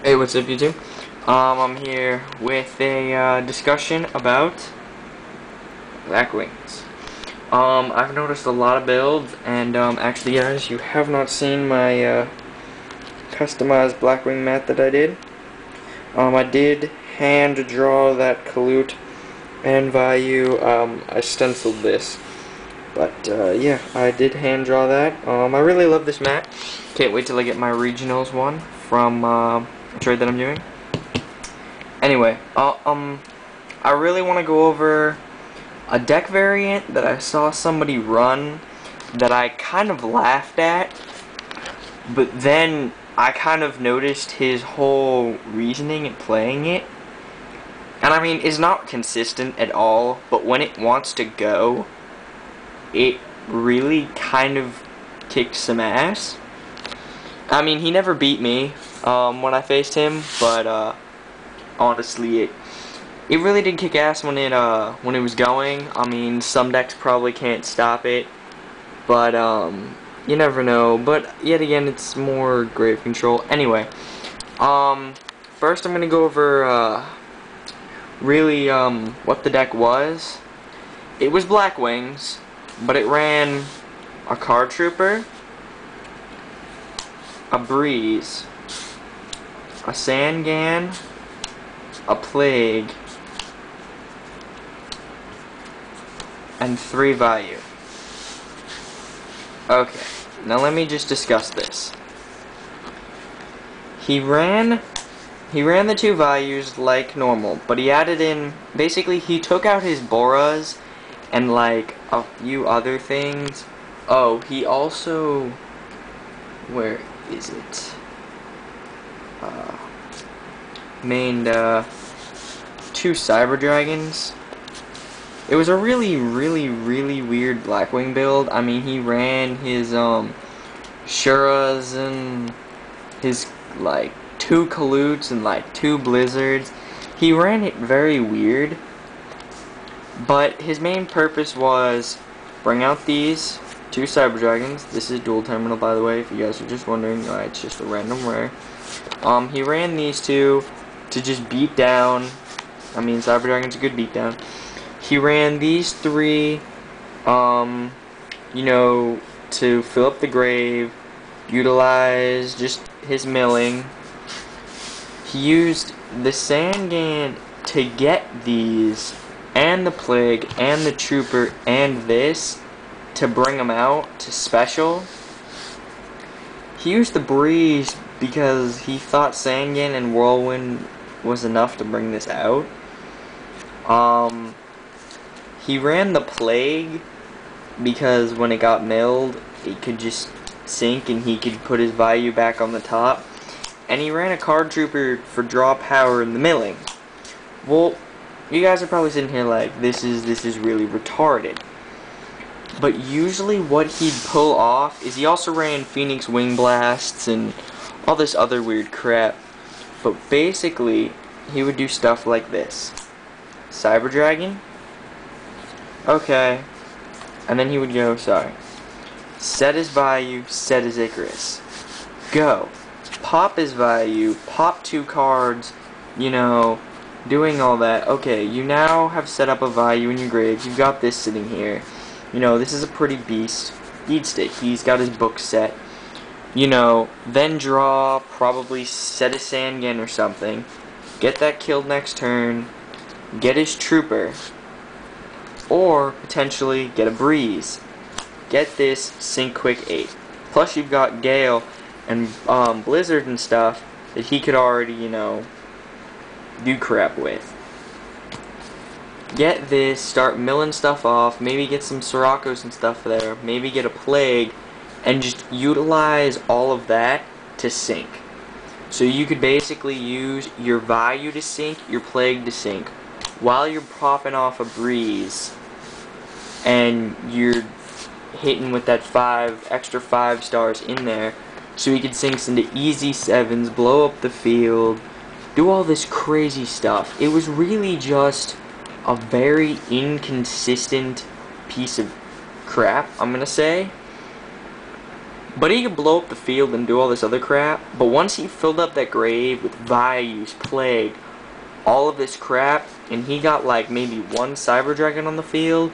Hey, what's up, YouTube? I'm here with a discussion about blackwings. I've noticed a lot of builds, and actually, guys, you have not seen my customized blackwing mat that I did. I did hand draw that colute and value. I stenciled this, but yeah, I did hand draw that. I really love this mat. Can't wait till I get my regionals one from a trade that I'm doing. Anyway, I really want to go over a deck variant that I saw somebody run that I kind of laughed at, but then I kind of noticed his whole reasoning in playing it. And I mean, it's not consistent at all, but when it wants to go, it really kind of kicked some ass. I mean, he never beat me when I faced him, but honestly, it really did kick ass when it was going. I mean, some decks probably can't stop it, but you never know. But yet again, it's more grave control. Anyway, first I'm gonna go over really what the deck was. It was blackwings, but it ran a card trooper, a breeze, a Sangan, a plague, and 3 value. Okay, now let me just discuss this. He ran the 2 values like normal, but he added in, basically he took out his Boras and like a few other things. Oh, he also, where is it? Made 2 Cyber Dragons. It was a really weird Blackwing build. I mean, he ran his Shuras and his like 2 Kalutes and like 2 Blizzards. He ran it very weird, but his main purpose was bring out these 2 Cyber Dragons. This is dual terminal, by the way, if you guys are just wondering. It's just a random rare. He ran these 2 to just beat down. I mean, Cyber Dragon's a good beatdown. He ran these 3, you know, to fill up the grave, utilize just his milling. He used the Sangan to get these, and the Plague, and the Trooper, and this, to bring them out to special. He used the Breeze because he thought Sangan and Whirlwind was enough to bring this out. He ran the Plague because when it got milled, it could just sink and he could put his value back on the top. And he ran a Card Trooper for draw power in the milling. Well, you guys are probably sitting here like, this is really retarded. But usually what he'd pull off is he also ran Phoenix Wing Blasts and all this other weird crap. But basically, he would do stuff like this. Cyber Dragon. Okay. And then he would go, set his value, set his Icarus. Go. Pop his value, pop 2 cards, you know, doing all that. Okay, you now have set up a value in your grave. You've got this sitting here. You know, this is a pretty beast. Stick. He's got his book set. You know, then draw, probably set a Sangan or something. Get that killed next turn. Get his Trooper. Or, potentially, get a Breeze. Get this, sink quick 8. Plus you've got Gale and Blizzard and stuff that he could already, you know, do crap with. Get this, start milling stuff off, maybe get some Siroccos and stuff there, maybe get a Plague, and just utilize all of that to sink. So you could basically use your value to sink, your Plague to sink, while you're popping off a Breeze, and you're hitting with that extra 5 stars in there, so he could sink into easy 7s, blow up the field, do all this crazy stuff. It was really just a very inconsistent piece of crap, I'm gonna say. But he could blow up the field and do all this other crap. But once he filled up that grave with Values, Plague, all of this crap, and he got like maybe one Cyber Dragon on the field,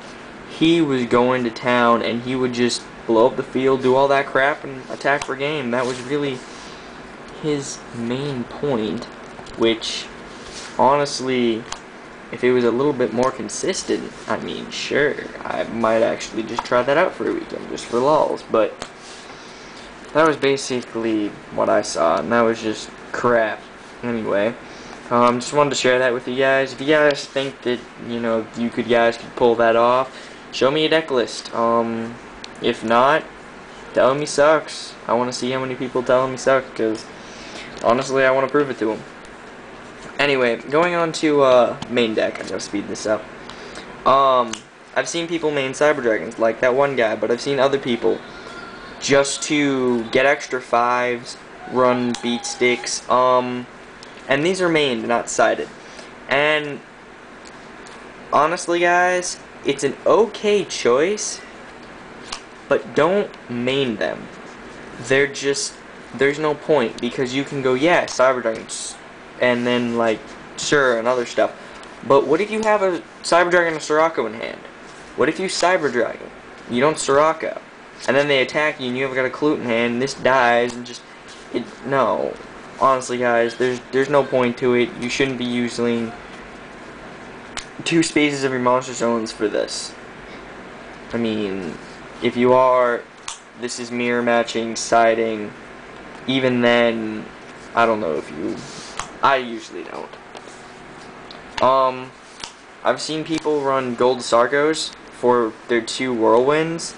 he was going to town, and he would just blow up the field, do all that crap, and attack for game. That was really his main point, which, honestly, if it was a little bit more consistent, I mean, sure, I might actually just try that out for a weekend, just for lulz, but that was basically what I saw, and that was just crap. Anyway, just wanted to share that with you guys. If you guys think that, you know, you guys could pull that off, show me a deck list. If not, tell him he sucks. I want to see how many people tell him he sucks, because honestly, I want to prove it to him. Anyway, going on to main deck. I'm gonna speed this up. I've seen people main Cyber Dragons, like that one guy, but I've seen other people just to get extra 5s, run beat sticks, and these are mained, not sided. And honestly, guys, it's an okay choice, but don't main them. There's no point, because you can go, yeah, Cyber Dragons, and then, like, sure, and other stuff. But what if you have a Cyber Dragon and Sirocco in hand? What if you Cyber Dragon, you don't Sirocco, and then they attack you and you have got a Clute in hand, and this dies, and just, no. Honestly, guys, there's no point to it. You shouldn't be using 2 spaces of your monster zones for this. I mean, if you are, this is mirror matching, siding, even then, I don't know if you, I usually don't. I've seen people run gold Sargos for their 2 whirlwinds.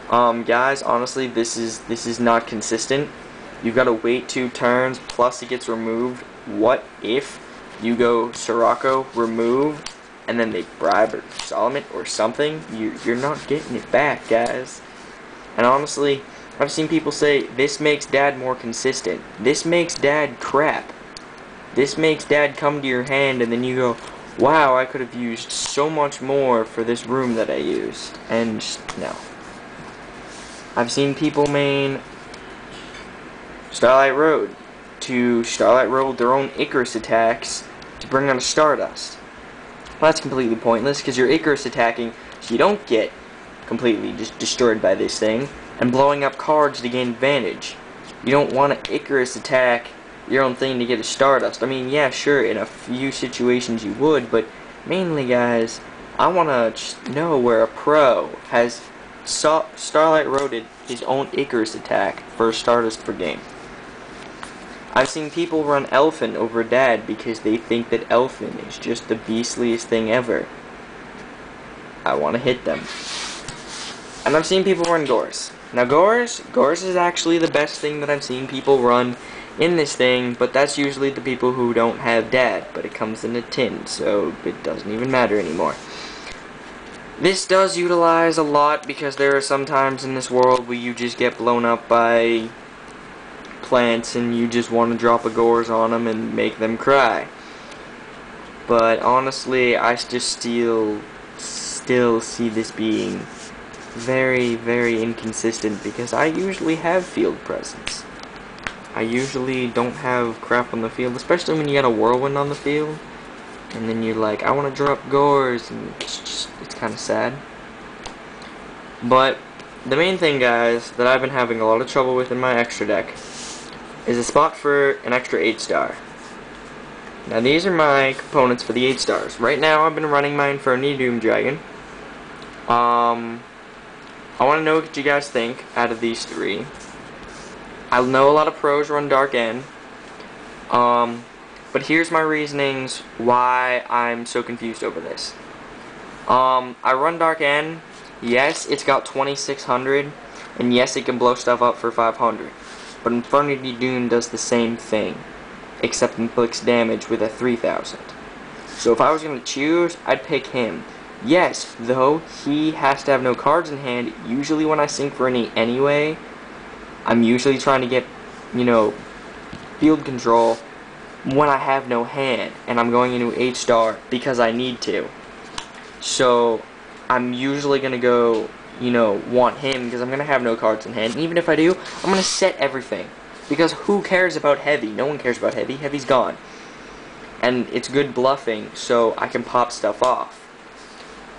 Guys, honestly, this is not consistent. You've got to wait 2 turns, plus it gets removed. What if you go Sirocco, remove, and then they bribe or Solomon or something? You're not getting it back, guys. And honestly, I've seen people say, this makes Dad more consistent. This makes Dad crap. This makes Dad come to your hand, and then you go, wow, I could have used so much more for this room that I used. And just, no. I've seen people main Starlight Road to Starlight Road their own Icarus attacks to bring on a Stardust. Well, that's completely pointless, because you're Icarus attacking, so you don't get completely just destroyed by this thing, and blowing up cards to gain advantage. You don't want to Icarus attack your own thing to get a Stardust. I mean, yeah, sure, in a few situations you would, but mainly, guys, I want to know where a pro has Starlight Roaded his own Icarus attack for a Stardust per game. I've seen people run Elfin over Dad because they think that Elfin is just the beastliest thing ever. I want to hit them. And I've seen people run Gores. Now Gores is actually the best thing that I've seen people run in this thing, but that's usually the people who don't have Dad, but it comes in a tin, so it doesn't even matter anymore. This does utilize a lot, because there are some times in this world where you just get blown up by plants and you just want to drop a Gores on them and make them cry. But honestly, I just still see this being very, very inconsistent, because I usually have field presence. I usually don't have crap on the field, especially when you got a whirlwind on the field, and then you're like, I want to drop Gores, and it's kind of sad. But the main thing, guys, that I've been having a lot of trouble with in my extra deck is a spot for an extra 8-star. Now these are my components for the 8 stars. Right now I've been running my Inferni Doom Dragon. I want to know what you guys think out of these 3. I know a lot of pros run Dark End. But here's my reasonings why I'm so confused over this. I run Dark End. Yes, it's got 2600, and yes, it can blow stuff up for 500. But Inferni Doom does the same thing, except inflicts damage with a 3000. So if I was going to choose, I'd pick him. Yes, though, he has to have no cards in hand. Usually when I sync for any anyway, I'm usually trying to get, you know, field control when I have no hand, and I'm going into 8-star because I need to. So I'm usually going to go you know, want him because I'm going to have no cards in hand. And even if I do, I'm going to set everything. Because who cares about heavy? No one cares about heavy. Heavy's gone. And it's good bluffing, so I can pop stuff off.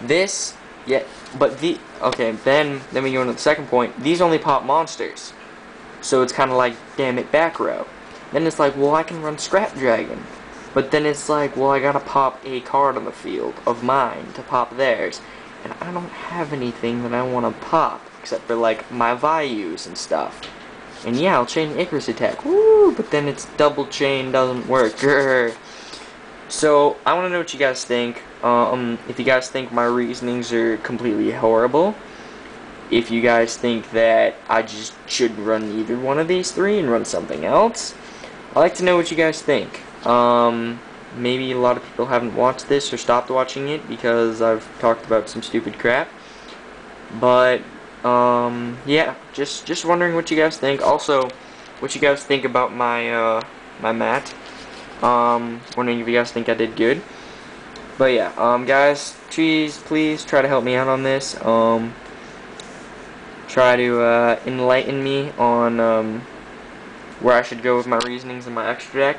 This, yeah, but okay, then we go into the second point. These only pop monsters. So it's kind of like, damn it, back row. Then it's like, well, I can run Scrap Dragon. But then it's like, well, I gotta pop a card on the field of mine to pop theirs. And I don't have anything that I want to pop, except for, like, my Vayus and stuff. And yeah, I'll chain Icarus attack. Woo! But then it's double chain doesn't work. Grr. So, I want to know what you guys think. If you guys think my reasonings are completely horrible. If you guys think that I just should run either one of these three and run something else. I'd like to know what you guys think. Maybe a lot of people haven't watched this or stopped watching it because I've talked about some stupid crap. But, yeah, just wondering what you guys think. Also, what you guys think about my, my mat. Wondering if you guys think I did good. But yeah, guys, please try to help me out on this. Try to, enlighten me on, where I should go with my reasonings and my extra deck.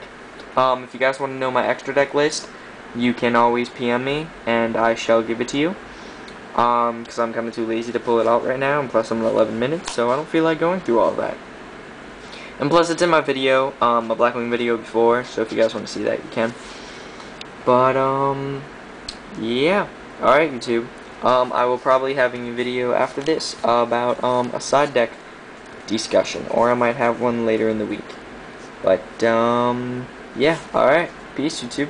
If you guys want to know my extra deck list, you can always PM me, and I shall give it to you. Because I'm kind of too lazy to pull it out right now, and plus I'm at 11 minutes, so I don't feel like going through all of that. And plus it's in my video, my Blackwing video before, so if you guys want to see that, you can. But, yeah. Alright, YouTube. I will probably have a video after this about, a side deck discussion, or I might have one later in the week. But, yeah, alright. Peace, YouTube.